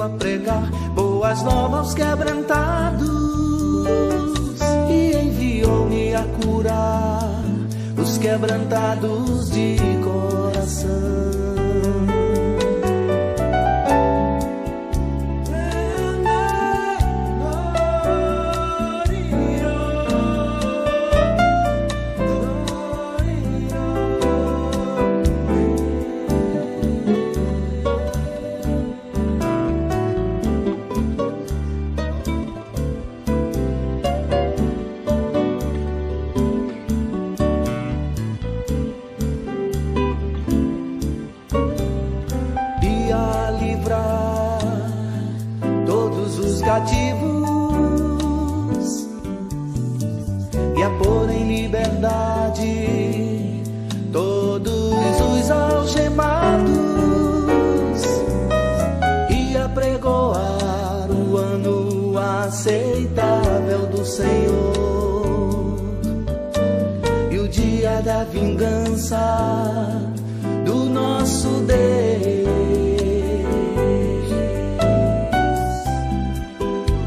a pregar boas novas aos quebrantados e enviou-me a curar os quebrantados de coração. Cativos e a pôr em liberdade todos os algemados e apregoar o ano aceitável do Senhor e o dia da vingança do nosso Deus,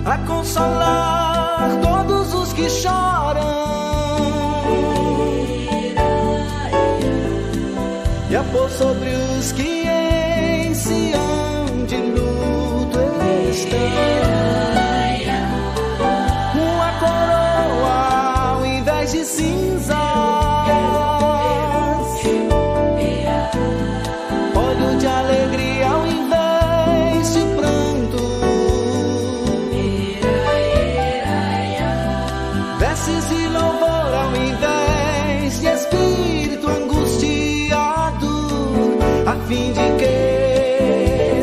a consolar todos os que choram e a pôr sobre os que em Sião de luto estão uma coroa ao invés de cinzas, óleo de alegria ao invés de pranto, vestes e louvor ao invés de espírito angustiado, a fim de que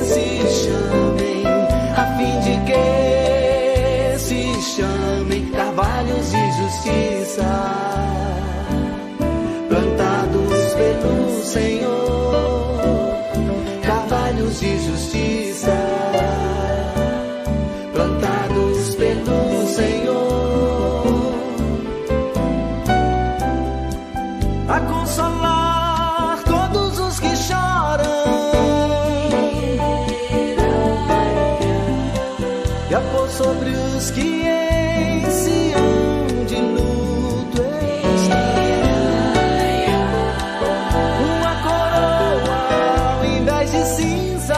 se chamem, a fim de que se chamem carvalhos de justiça, plantados pelo Senhor, carvalhos de justiça, plantados pelo Senhor, a consolar todos os que choram e a pôr sobre os que em Sião de luto estão uma coroa ao invés de cinzas,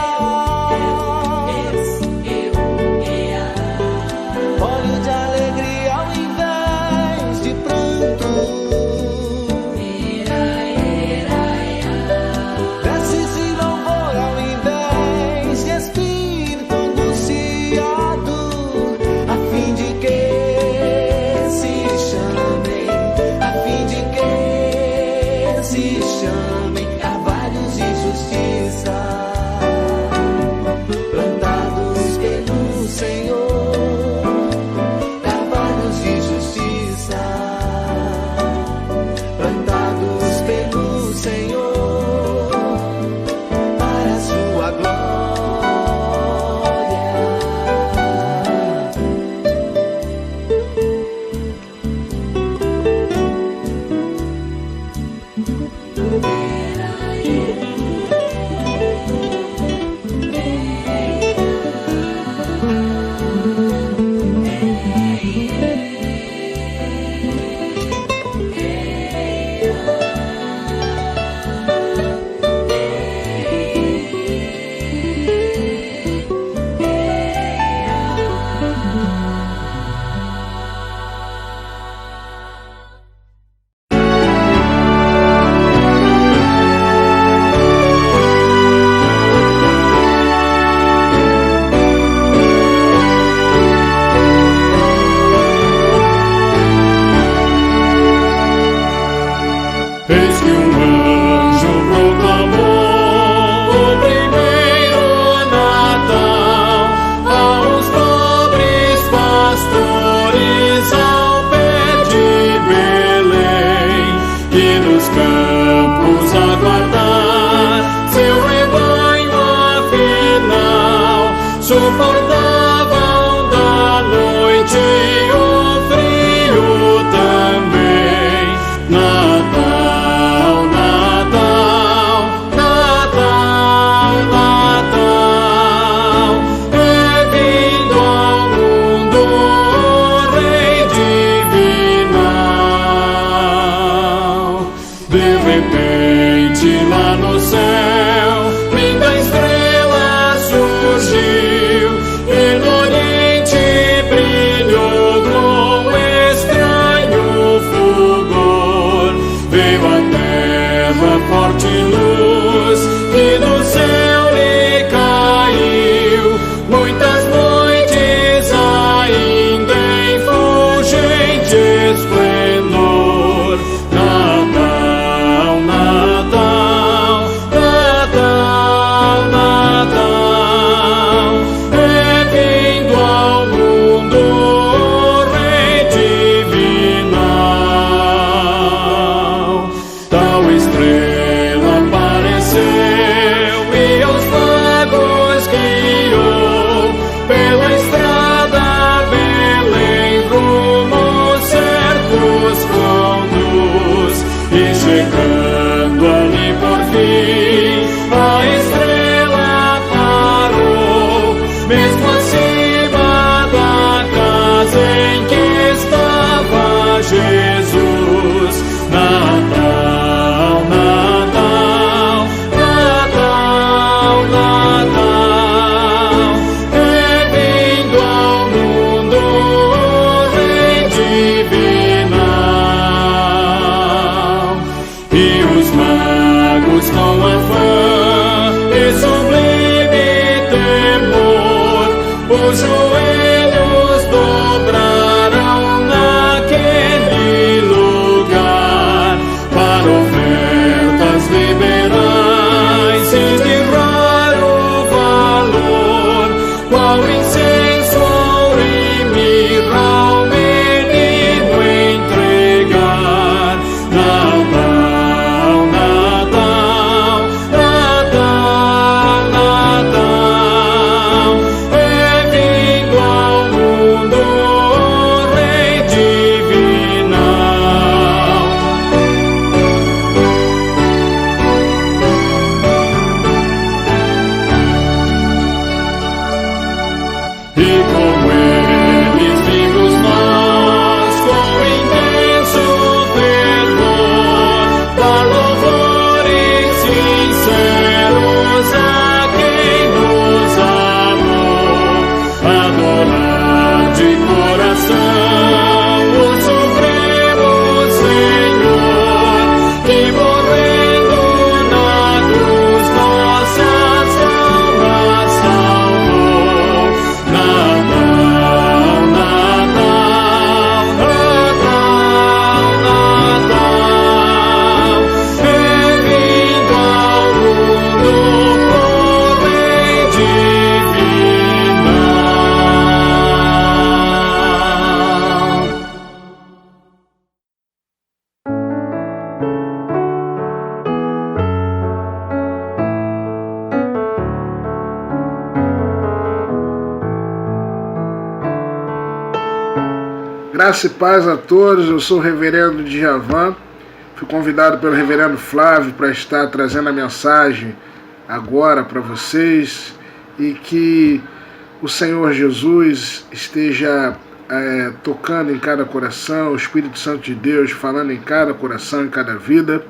que sublime temor, os joelhos dobrarão naquele lugar, para ofertas liberais e de raro valor, qual incenso, ouro e mirra ao menino entregar. Natal, Natal, Natal, Natal, é vindo ao mundo o Rei divinal. E como eles vimos nós, com intenso fervor, dar louvores sinceros a quem nos amou, adorar de coração o Supremo Senhor, que morrendo na cruz nossas almas salvou. Natal, Natal, Natal, Natal, é vindo ao mundo o Rei divinal. Graça e paz a todos, eu sou o reverendo Djavan, fui convidado pelo reverendo Flávio para estar trazendo a mensagem agora para vocês e que o Senhor Jesus esteja tocando em cada coração, o Espírito Santo de Deus falando em cada coração, em cada vida.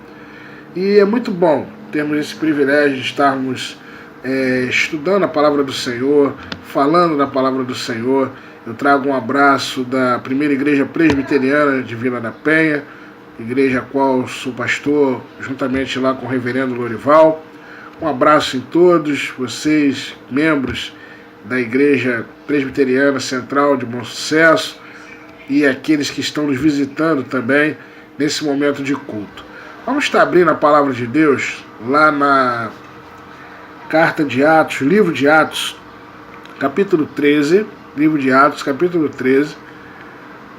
E é muito bom termos esse privilégio de estarmos estudando a palavra do Senhor, falando da palavra do Senhor. Eu trago um abraço da primeira igreja presbiteriana de Vila da Penha, igreja a qual sou pastor, juntamente lá com o reverendo Lorival. Um abraço em todos vocês, membros da igreja presbiteriana central de Bom Sucesso, e aqueles que estão nos visitando também nesse momento de culto. Vamos estar abrindo a palavra de Deus lá na carta de Atos, livro de Atos, capítulo 13, livro de Atos, capítulo 13,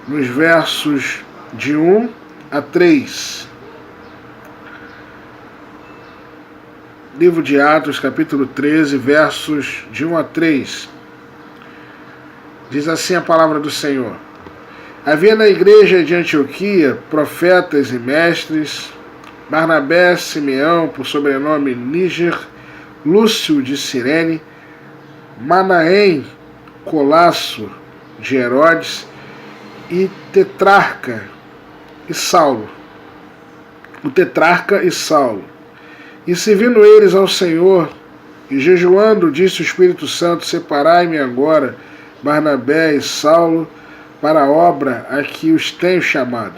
nos versos de 1 a 3. Livro de Atos, capítulo 13, versos de 1 a 3. Diz assim a palavra do Senhor: Havia na igreja de Antioquia profetas e mestres: Barnabé, Simeão, por sobrenome Níger, Lúcio de Cirene, Manaém, Colasso de Herodes, e Tetrarca e Saulo. O Tetrarca e Saulo. E servindo eles ao Senhor, e jejuando, disse o Espírito Santo: Separai-me agora Barnabé e Saulo para a obra a que os tenho chamado.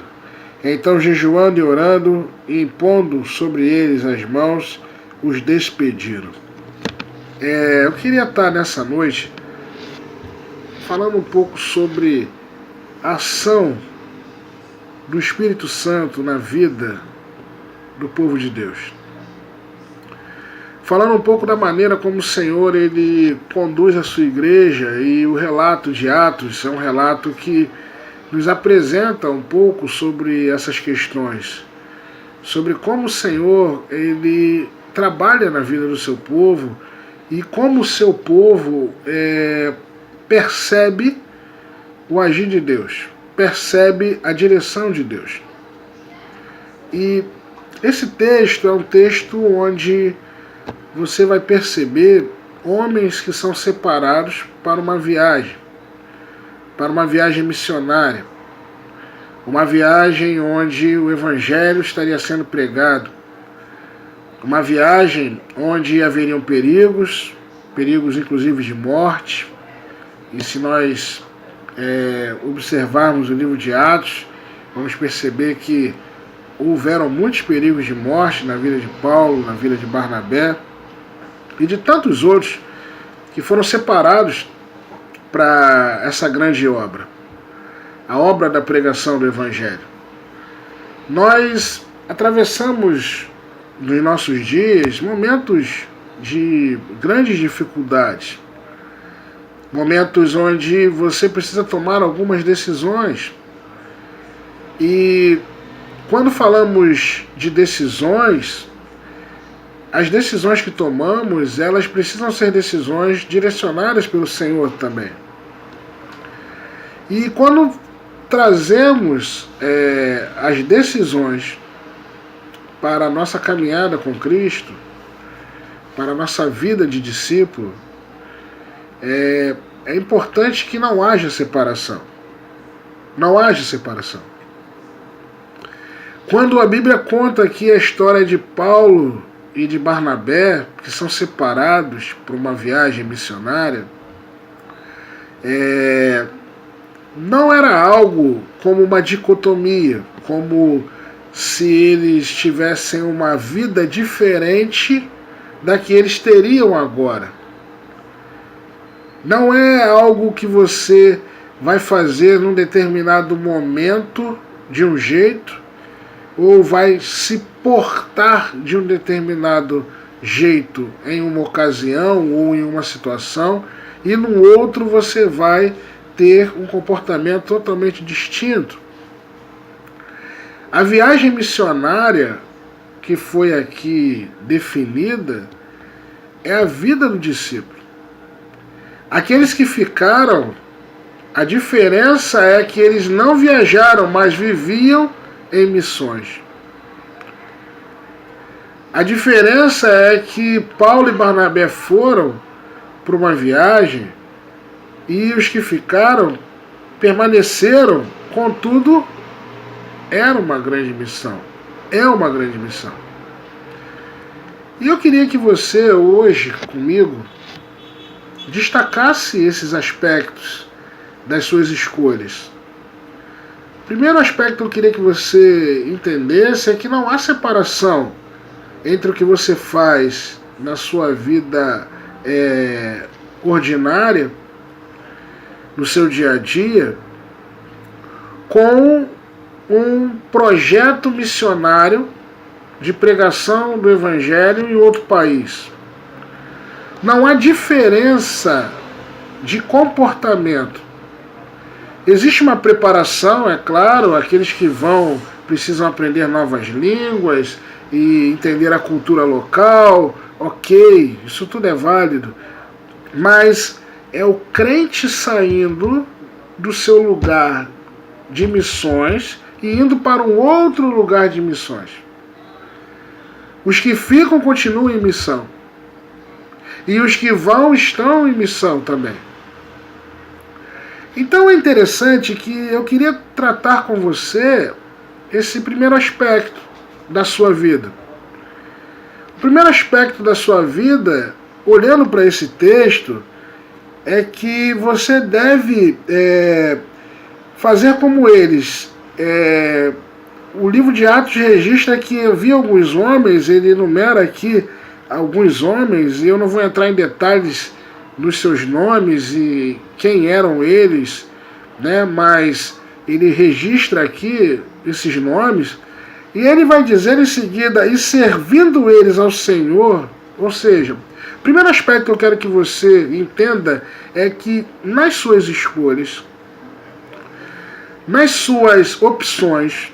Então, jejuando e orando, e impondo sobre eles as mãos, os despediram. Eu queria estar nessa noite falando um pouco sobre a ação do Espírito Santo na vida do povo de Deus. Falando um pouco da maneira como o Senhor ele conduz a sua igreja, e o relato de Atos é um relato que nos apresenta um pouco sobre essas questões, sobre como o Senhor ele trabalha na vida do seu povo e como o seu povo percebe o agir de Deus, percebe a direção de Deus. E esse texto é um texto onde você vai perceber homens que são separados para uma viagem missionária, uma viagem onde o Evangelho estaria sendo pregado, uma viagem onde haveriam perigos inclusive de morte. E se nós observarmos o livro de Atos, vamos perceber que houveram muitos perigos de morte na vida de Paulo, na vida de Barnabé. e de tantos outros que foram separados para essa grande obra, a obra da pregação do Evangelho. Nós atravessamos nos nossos dias momentos de grandes dificuldades, momentos onde você precisa tomar algumas decisões. E quando falamos de decisões, as decisões que tomamos, elas precisam ser decisões direcionadas pelo Senhor também. E quando trazemos as decisões para a nossa caminhada com Cristo, para a nossa vida de discípulo, é importante que não haja separação. Não haja separação. Quando a Bíblia conta aqui a história de Paulo e de Barnabé, que são separados por uma viagem missionária, não era algo como uma dicotomia, como se eles tivessem uma vida diferente da que eles teriam agora. Não é algo que você vai fazer num determinado momento de um jeito, ou vai se portar de um determinado jeito em uma ocasião ou em uma situação, e no outro você vai ter um comportamento totalmente distinto. A viagem missionária que foi aqui definida é a vida do discípulo. Aqueles que ficaram, a diferença é que eles não viajaram, mas viviam em missões. A diferença é que Paulo e Barnabé foram para uma viagem e os que ficaram permaneceram, contudo, era uma grande missão. É uma grande missão. E eu queria que você hoje, comigo, destacasse esses aspectos das suas escolhas. O primeiro aspecto que eu queria que você entendesse é que não há separação entre o que você faz na sua vida ordinária, no seu dia a dia, com um projeto missionário de pregação do Evangelho em outro país. Não há diferença de comportamento. Existe uma preparação, é claro, aqueles que vão precisam aprender novas línguas e entender a cultura local, ok, isso tudo é válido, mas é o crente saindo do seu lugar de missões e indo para um outro lugar de missões. Os que ficam continuam em missão. E os que vão estão em missão também. Então é interessante que eu queria tratar com você esse primeiro aspecto da sua vida. O primeiro aspecto da sua vida, olhando para esse texto, é que você deve fazer como eles. O livro de Atos registra que havia alguns homens, ele enumera aqui alguns homens, e eu não vou entrar em detalhes dos seus nomes e quem eram eles, né, mas ele registra aqui esses nomes, e ele vai dizer em seguida, e servindo eles ao Senhor, ou seja, o primeiro aspecto que eu quero que você entenda é que nas suas escolhas, nas suas opções,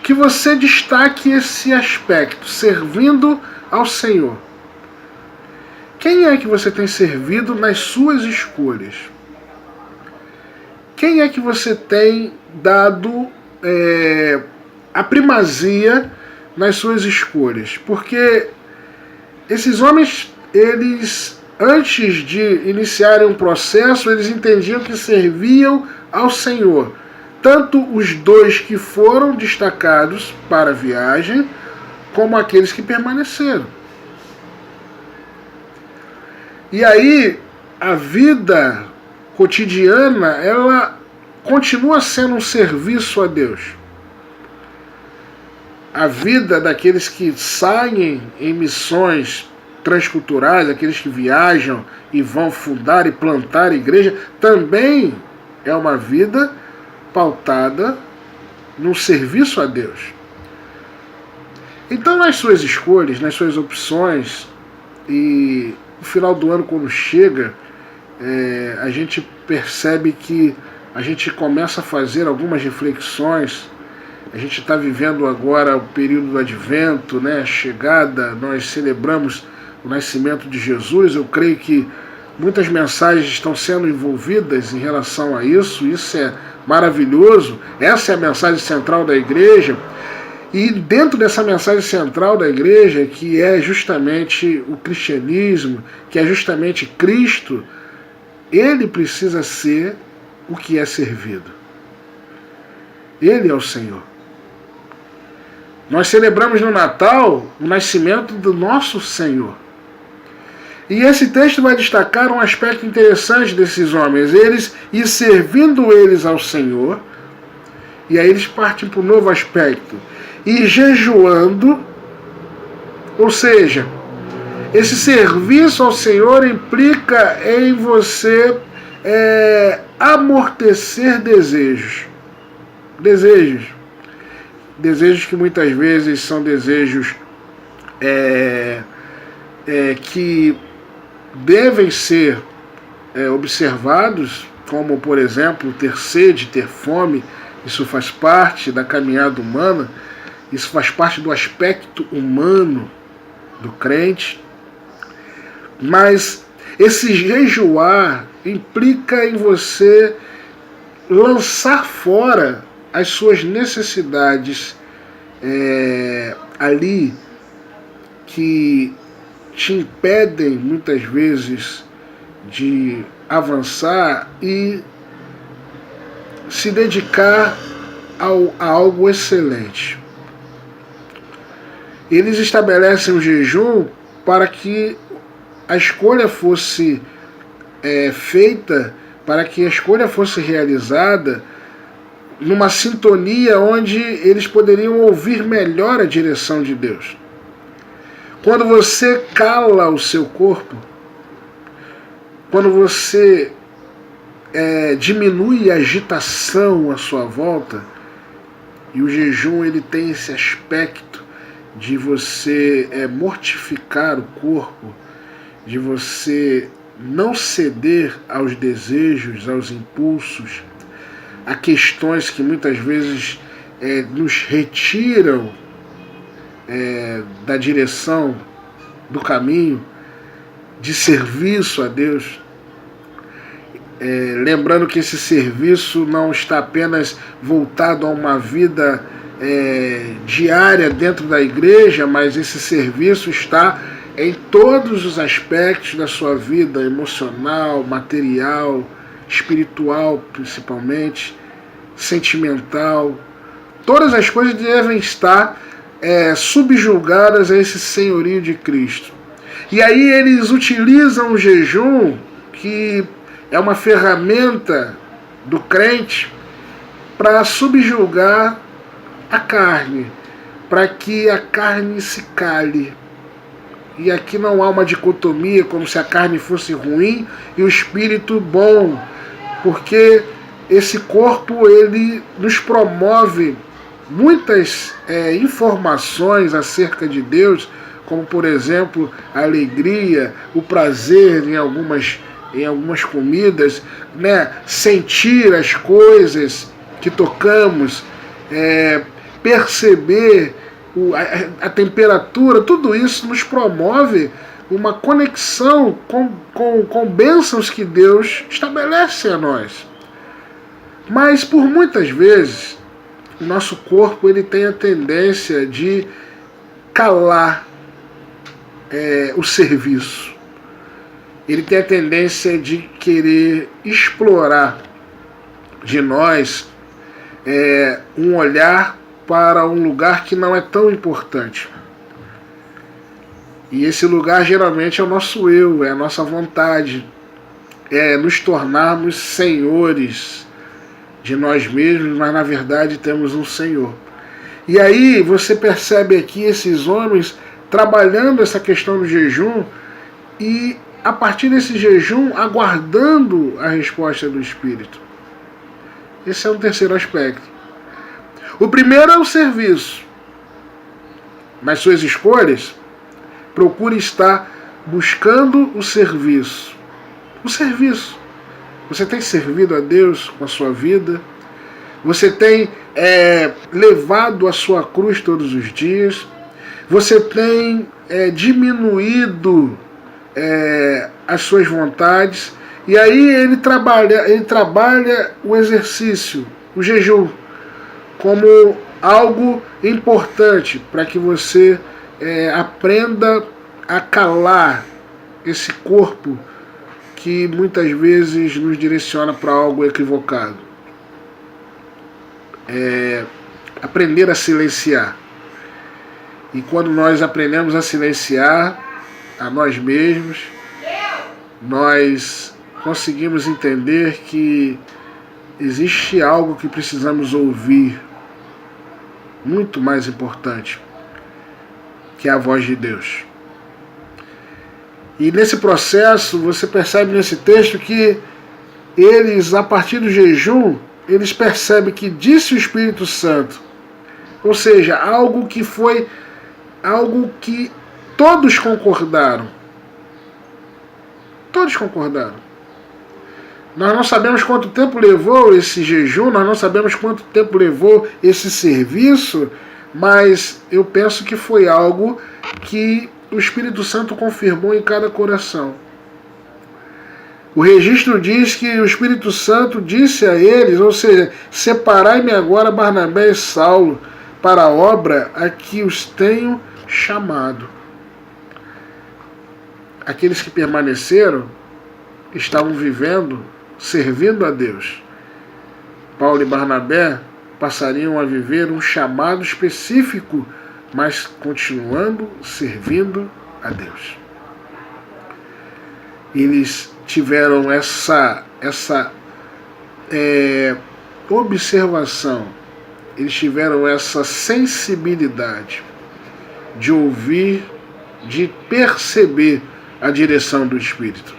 que você destaque esse aspecto, servindo ao Senhor. Quem é que você tem servido nas suas escolhas? Quem é que você tem dado a primazia nas suas escolhas? Porque esses homens, eles, antes de iniciarem um processo, eles entendiam que serviam ao Senhor. Tanto os dois que foram destacados para a viagem, como aqueles que permaneceram. E aí, a vida cotidiana, ela continua sendo um serviço a Deus. A vida daqueles que saem em missões, transculturais, aqueles que viajam e vão fundar e plantar igreja, também é uma vida pautada no serviço a Deus. Então, nas suas escolhas, nas suas opções, e no final do ano, quando chega, a gente percebe que a gente começa a fazer algumas reflexões. A gente está vivendo agora o período do Advento, né? A chegada, nós celebramos o nascimento de Jesus. Eu creio que muitas mensagens estão sendo envolvidas em relação a isso. Isso é maravilhoso. Essa é a mensagem central da igreja. E dentro dessa mensagem central da igreja, que é justamente o cristianismo, que é justamente Cristo, ele precisa ser o que é servido. Ele é o Senhor. Nós celebramos no Natal o nascimento do nosso Senhor. E esse texto vai destacar um aspecto interessante desses homens. E servindo eles ao Senhor, e aí eles partem para um novo aspecto. E jejuando, ou seja, esse serviço ao Senhor implica em você amortecer desejos. Desejos que muitas vezes são desejos que devem ser observados, como, por exemplo, ter sede, ter fome. Isso faz parte da caminhada humana, isso faz parte do aspecto humano do crente. Mas esse jejuar implica em você lançar fora as suas necessidades ali que te impedem muitas vezes de avançar e se dedicar a algo excelente. Eles estabelecem o jejum para que a escolha fosse feita, para que a escolha fosse realizada numa sintonia onde eles poderiam ouvir melhor a direção de Deus. Quando você cala o seu corpo, quando você diminui a agitação à sua volta, e o jejum ele tem esse aspecto de você mortificar o corpo, de você não ceder aos desejos, aos impulsos, a questões que muitas vezes nos retiram da direção, do caminho de serviço a Deus. Lembrando que esse serviço não está apenas voltado a uma vida diária dentro da igreja, mas esse serviço está em todos os aspectos da sua vida, emocional, material, espiritual principalmente, sentimental. Todas as coisas devem estar subjugadas a esse senhorio de Cristo. E aí eles utilizam o jejum, que é uma ferramenta do crente, para subjugar a carne, para que a carne se cale. E aqui não há uma dicotomia, como se a carne fosse ruim e o espírito bom, porque esse corpo ele nos promove muitas informações acerca de Deus, como por exemplo a alegria, o prazer em algumas comidas, né? Sentir as coisas que tocamos, perceber a temperatura, tudo isso nos promove uma conexão com bênçãos que Deus estabelece a nós. Mas por muitas vezes o nosso corpo ele tem a tendência de calar o serviço. Ele tem a tendência de querer explorar de nós um olhar para um lugar que não é tão importante. E esse lugar geralmente é o nosso eu, é a nossa vontade, é nos tornarmos senhores de nós mesmos, mas na verdade temos um Senhor. E aí você percebe aqui esses homens trabalhando essa questão do jejum e, a partir desse jejum, aguardando a resposta do Espírito. Esse é um terceiro aspecto. O primeiro é o serviço. Nas suas escolhas, procure estar buscando o serviço. O serviço. Você tem servido a Deus com a sua vida? Você tem levado a sua cruz todos os dias? Você tem diminuído as suas vontades? E aí ele trabalha o exercício, o jejum, como algo importante para que você aprenda a calar esse corpo que muitas vezes nos direciona para algo equivocado. Aprender a silenciar. E quando nós aprendemos a silenciar a nós mesmos, nós conseguimos entender que existe algo que precisamos ouvir, muito mais importante, que é a voz de Deus. E nesse processo, você percebe nesse texto que eles, a partir do jejum, eles percebem que disse o Espírito Santo. Ou seja, algo que todos concordaram. Todos concordaram. Nós não sabemos quanto tempo levou esse jejum, nós não sabemos quanto tempo levou esse serviço, mas eu penso que foi algo que o Espírito Santo confirmou em cada coração. O registro diz que o Espírito Santo disse a eles, ou seja, separai-me agora Barnabé e Saulo para a obra a que os tenho chamado. Aqueles que permaneceram estavam vivendo, servindo a Deus. Paulo e Barnabé passariam a viver um chamado específico, mas continuando servindo a Deus. Eles tiveram essa observação, eles tiveram essa sensibilidade de ouvir, de perceber a direção do Espírito.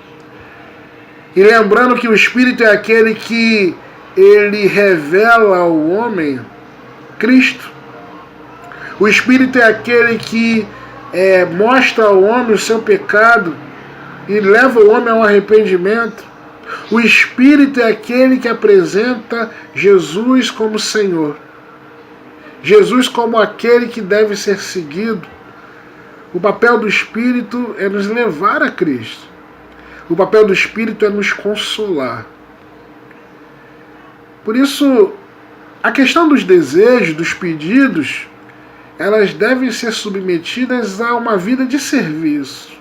E lembrando que o Espírito é aquele que ele revela ao homem Cristo. O Espírito é aquele que mostra ao homem o seu pecado e leva o homem ao arrependimento. O Espírito é aquele que apresenta Jesus como Senhor. Jesus como aquele que deve ser seguido. O papel do Espírito é nos levar a Cristo. O papel do Espírito é nos consolar. Por isso, a questão dos desejos, dos pedidos, elas devem ser submetidas a uma vida de serviço.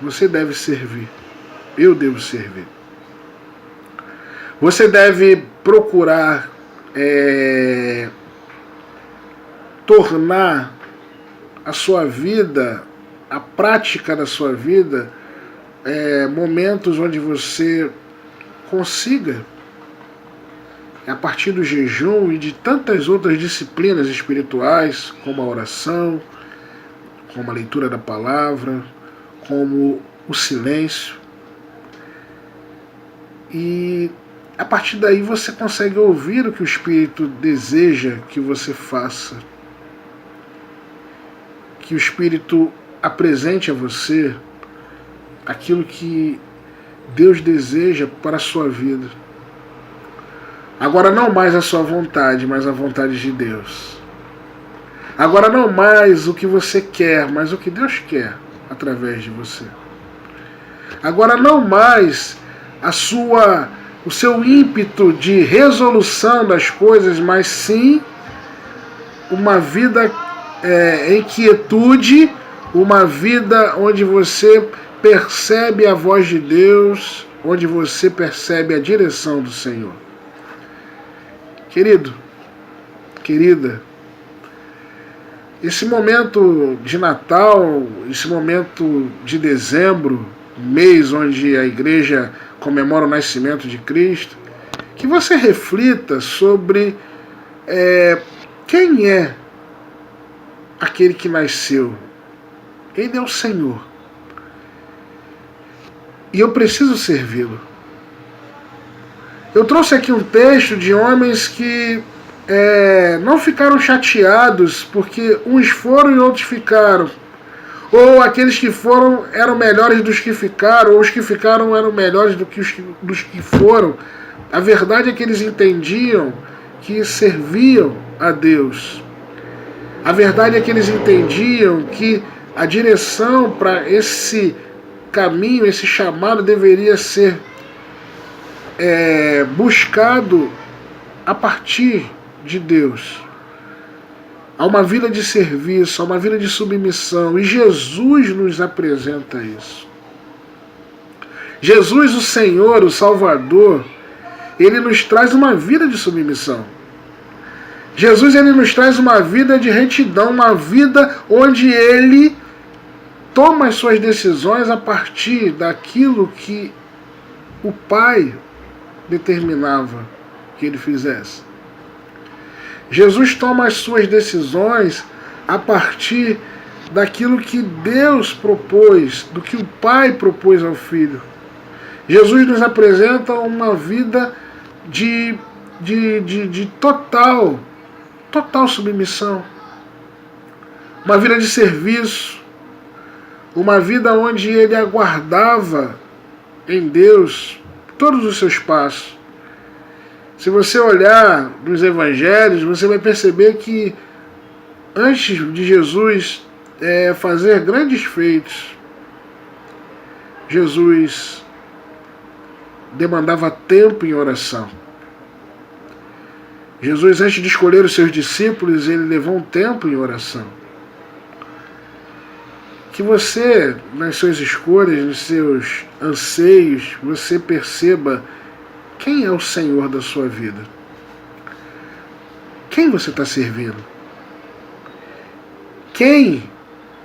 Você deve servir. Eu devo servir. Você deve procurar tornar a sua vida, a prática da sua vida, momentos onde você consiga, a partir do jejum e de tantas outras disciplinas espirituais, como a oração, como a leitura da palavra, como o silêncio. E a partir daí você consegue ouvir o que o Espírito deseja que você faça. Que o Espírito apresente a você aquilo que Deus deseja para a sua vida. Agora não mais a sua vontade, mas a vontade de Deus. Agora não mais o que você quer, mas o que Deus quer através de você. Agora não mais o seu ímpeto de resolução das coisas, mas sim uma vida em quietude, uma vida onde você percebe a voz de Deus, onde você percebe a direção do Senhor. Querido, querida, esse momento de Natal, esse momento de dezembro, mês onde a igreja comemora o nascimento de Cristo, que você reflita sobre quem é aquele que nasceu. Ele é o Senhor. E eu preciso servi-lo. Eu trouxe aqui um texto de homens que não ficaram chateados porque uns foram e outros ficaram. Ou aqueles que foram eram melhores dos que ficaram, ou os que ficaram eram melhores dos que foram. A verdade é que eles entendiam que serviam a Deus. A verdade é que eles entendiam que a direção para esse caminho, esse chamado deveria ser buscado a partir de Deus. Há uma vida de serviço, há uma vida de submissão, e Jesus nos apresenta isso. Jesus, o Senhor, o Salvador, ele nos traz uma vida de submissão. Jesus, ele nos traz uma vida de retidão, uma vida onde ele toma as suas decisões a partir daquilo que o Pai determinava que ele fizesse. Jesus toma as suas decisões a partir daquilo que Deus propôs, do que o Pai propôs ao Filho. Jesus nos apresenta uma vida de total submissão, uma vida de serviço, uma vida onde ele aguardava em Deus todos os seus passos. Se você olhar nos evangelhos, você vai perceber que antes de Jesus fazer grandes feitos, Jesus demandava tempo em oração. Jesus, antes de escolher os seus discípulos, ele levou um tempo em oração. Que você, nas suas escolhas, nos seus anseios, você perceba quem é o Senhor da sua vida. Quem você está servindo? Quem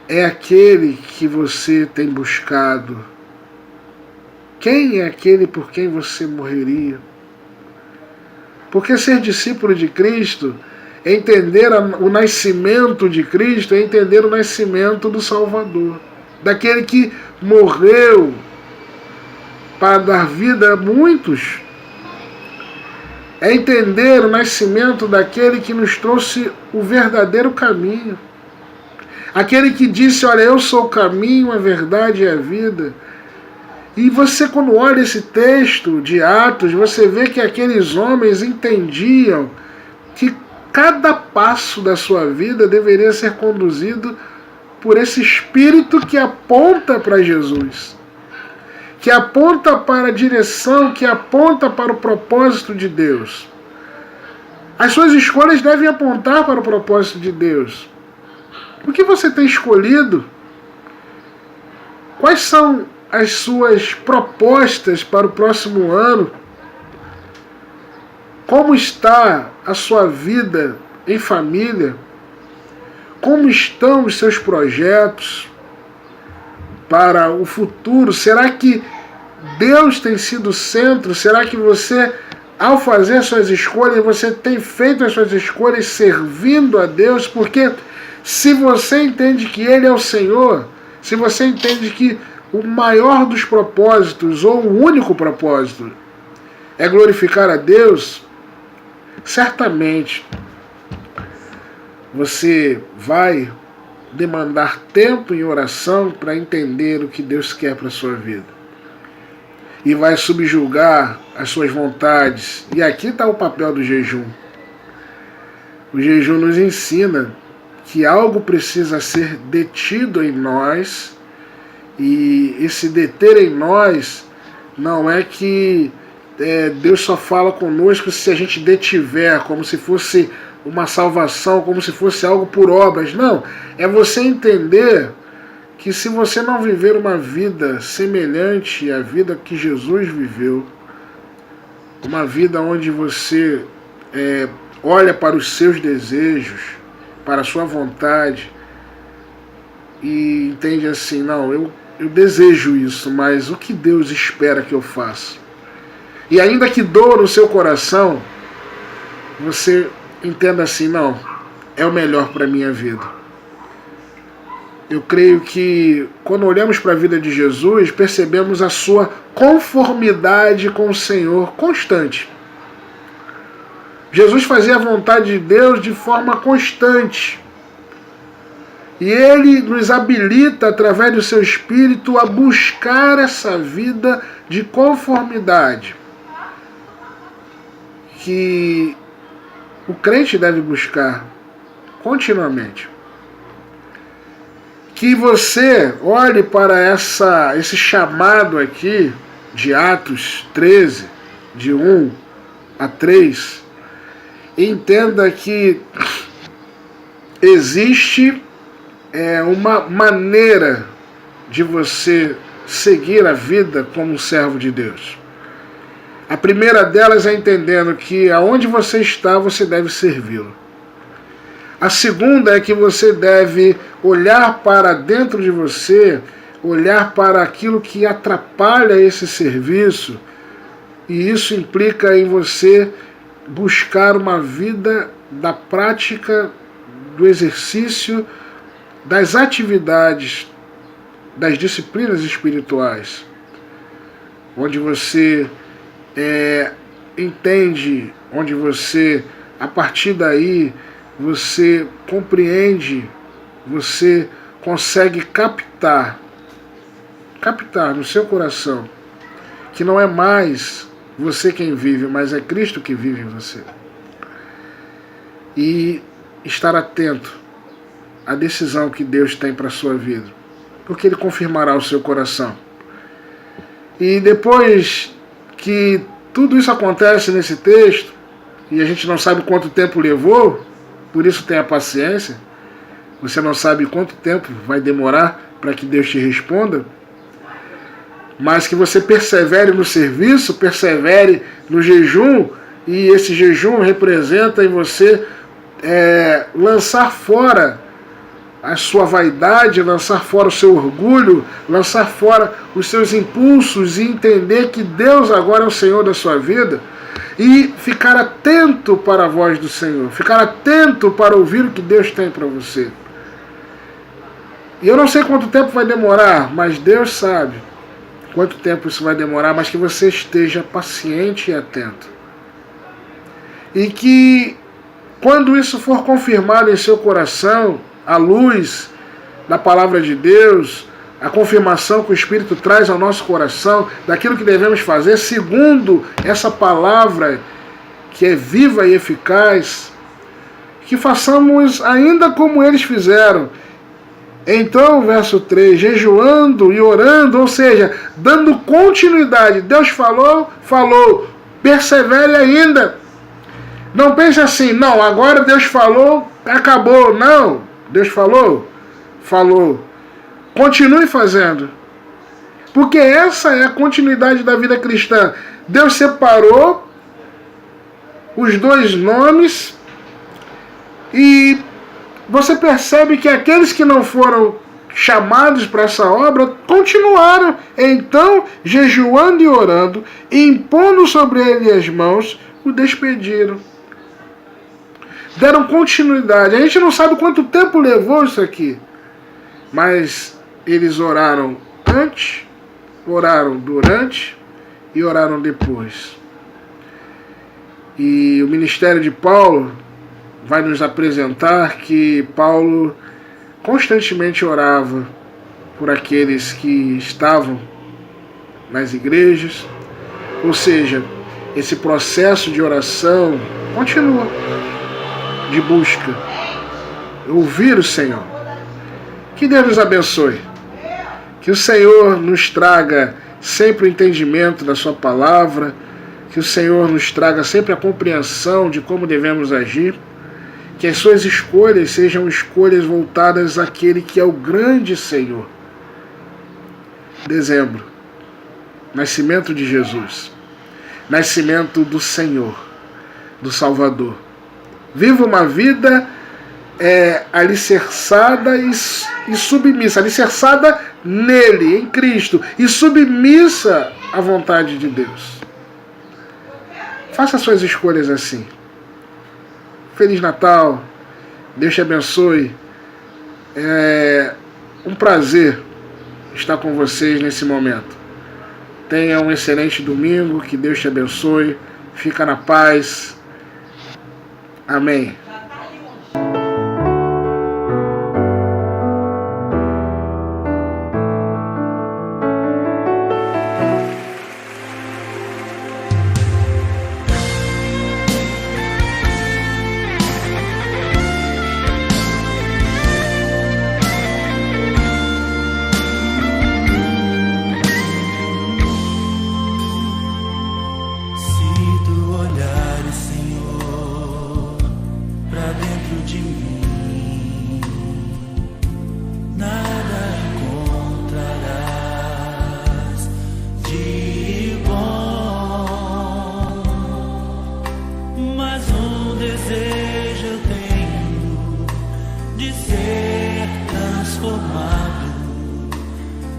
é aquele que você tem buscado? Quem é aquele por quem você morreria? Porque ser discípulo de Cristo é entender o nascimento de Cristo, é entender o nascimento do Salvador, daquele que morreu para dar vida a muitos. É entender o nascimento daquele que nos trouxe o verdadeiro caminho. Aquele que disse, olha, eu sou o caminho, a verdade e a vida. E você, quando olha esse texto de Atos, você vê que aqueles homens entendiam que cada passo da sua vida deveria ser conduzido por esse Espírito que aponta para Jesus, que aponta para a direção, que aponta para o propósito de Deus. As suas escolhas devem apontar para o propósito de Deus. O que você tem escolhido? Quais são as suas propostas para o próximo ano? Como está a sua vida em família? Como estão os seus projetos para o futuro? Será que Deus tem sido o centro? Será que você, ao fazer suas escolhas, você tem feito as suas escolhas servindo a Deus? Porque se você entende que Ele é o Senhor, se você entende que o maior dos propósitos, ou o único propósito, é glorificar a Deus, certamente você vai demandar tempo em oração para entender o que Deus quer para a sua vida. E vai subjugar as suas vontades. E aqui está o papel do jejum. O jejum nos ensina que algo precisa ser detido em nós, e esse deter em nós não é que Deus só fala conosco se a gente detiver, como se fosse uma salvação, como se fosse algo por obras. Não, é você entender que se você não viver uma vida semelhante à vida que Jesus viveu, uma vida onde você olha para os seus desejos, para a sua vontade, e entende assim, não, eu desejo isso, mas o que Deus espera que eu faça? E ainda que doa no seu coração, você entenda assim, não, é o melhor para a minha vida. eu creio que quando olhamos para a vida de Jesus, percebemos a sua conformidade com o Senhor constante. Jesus fazia a vontade de Deus de forma constante. E Ele nos habilita, através do seu Espírito, a buscar essa vida de conformidade que o crente deve buscar continuamente. Que você olhe para esse chamado aqui de Atos 13, de 1 a 3, e entenda que existe uma maneira de você seguir a vida como um servo de Deus. A primeira delas é entendendo que aonde você está, você deve servi-lo. A segunda é que você deve olhar para dentro de você, olhar para aquilo que atrapalha esse serviço, e isso implica em você buscar uma vida da prática, do exercício, das atividades, das disciplinas espirituais, onde você entende, onde você, a partir daí, você compreende, você consegue captar no seu coração que não é mais você quem vive, mas é Cristo que vive em você. E estar atento à decisão que Deus tem para a sua vida, porque Ele confirmará o seu coração. E depois que tudo isso acontece nesse texto, e a gente não sabe quanto tempo levou, por isso tenha paciência, você não sabe quanto tempo vai demorar para que Deus te responda, mas que você persevere no serviço, persevere no jejum, e esse jejum representa em você lançar fora a sua vaidade, lançar fora o seu orgulho, lançar fora os seus impulsos e entender que Deus agora é o Senhor da sua vida, e ficar atento para a voz do Senhor, ficar atento para ouvir o que Deus tem para você. E eu não sei quanto tempo vai demorar, mas Deus sabe quanto tempo isso vai demorar, mas que você esteja paciente e atento. E que quando isso for confirmado em seu coração, a luz da palavra de Deus, a confirmação que o Espírito traz ao nosso coração, daquilo que devemos fazer, segundo essa palavra que é viva e eficaz, que façamos ainda como eles fizeram. Então, verso 3, jejuando e orando, ou seja, dando continuidade. Deus falou, persevere ainda. Não pense assim, não, agora Deus falou, acabou. Não, Deus falou. Continue fazendo. Porque essa é a continuidade da vida cristã. Deus separou os dois nomes e você percebe que aqueles que não foram chamados para essa obra continuaram, então, jejuando e orando, e impondo sobre ele as mãos, o despediram. Deram continuidade. A gente não sabe quanto tempo levou isso aqui, mas eles oraram antes, oraram durante e oraram depois. E o ministério de Paulo vai nos apresentar que Paulo constantemente orava por aqueles que estavam nas igrejas, ou seja, esse processo de oração continua, de busca, ouvir o Senhor. Que Deus nos abençoe, que o Senhor nos traga sempre o entendimento da sua palavra, que o Senhor nos traga sempre a compreensão de como devemos agir, que as suas escolhas sejam escolhas voltadas àquele que é o grande Senhor. Dezembro, nascimento de Jesus, nascimento do Senhor, do Salvador. Viva uma vida alicerçada e submissa, alicerçada nele, em Cristo, e submissa à vontade de Deus. Faça suas escolhas assim. Feliz Natal, Deus te abençoe. um prazer estar com vocês nesse momento. Tenha um excelente domingo, que Deus te abençoe, fica na paz. Amém.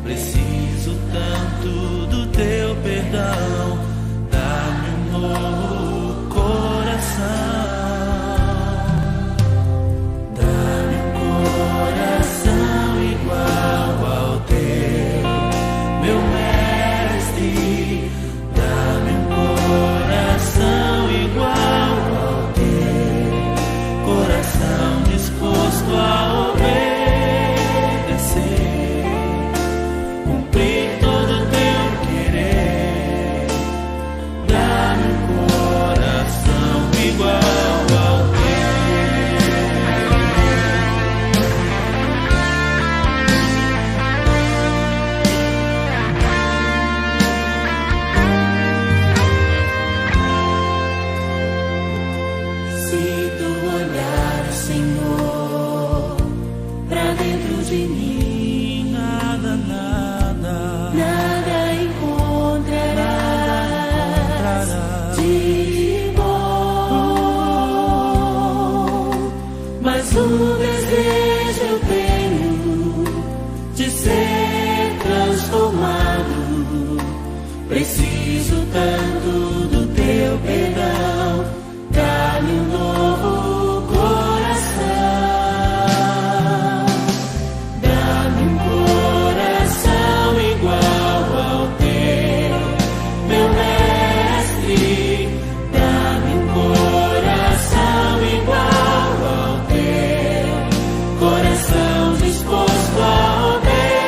Preciso tanto do teu perdão, dá-me um novo coração, dá-me um coração igual ao teu, meu mestre, dá-me um coração igual ao teu, coração disposto a obedecer. Um desejo eu tenho de ser transformado. Preciso tanto do teu perdão, dá-me um novo coração, dá-me um coração igual ao teu, meu mestre, dá-me um coração igual. Coração disposto a obedecer,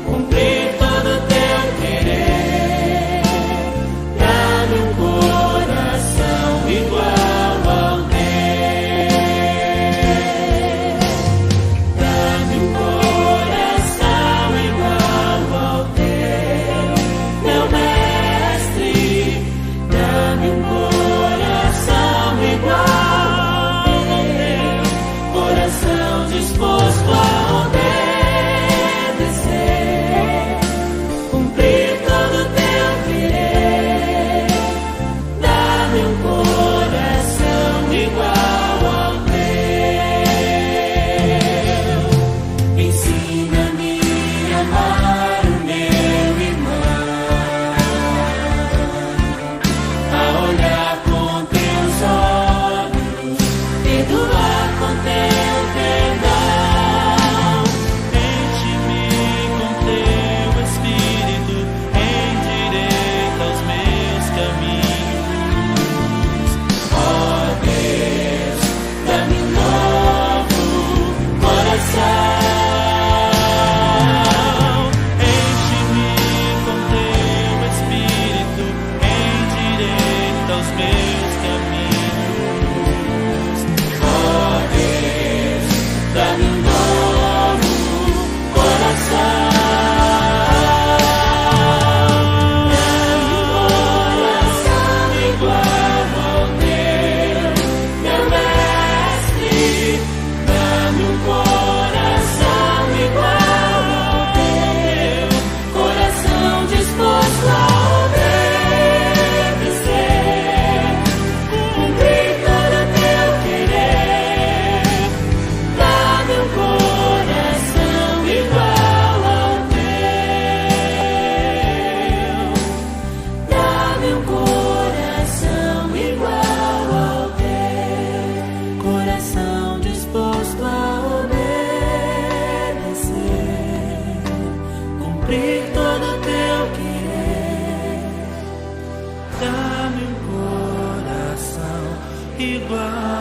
cumprir todo o teu querer. cumprir todo teu querer. Dá-me um coração igual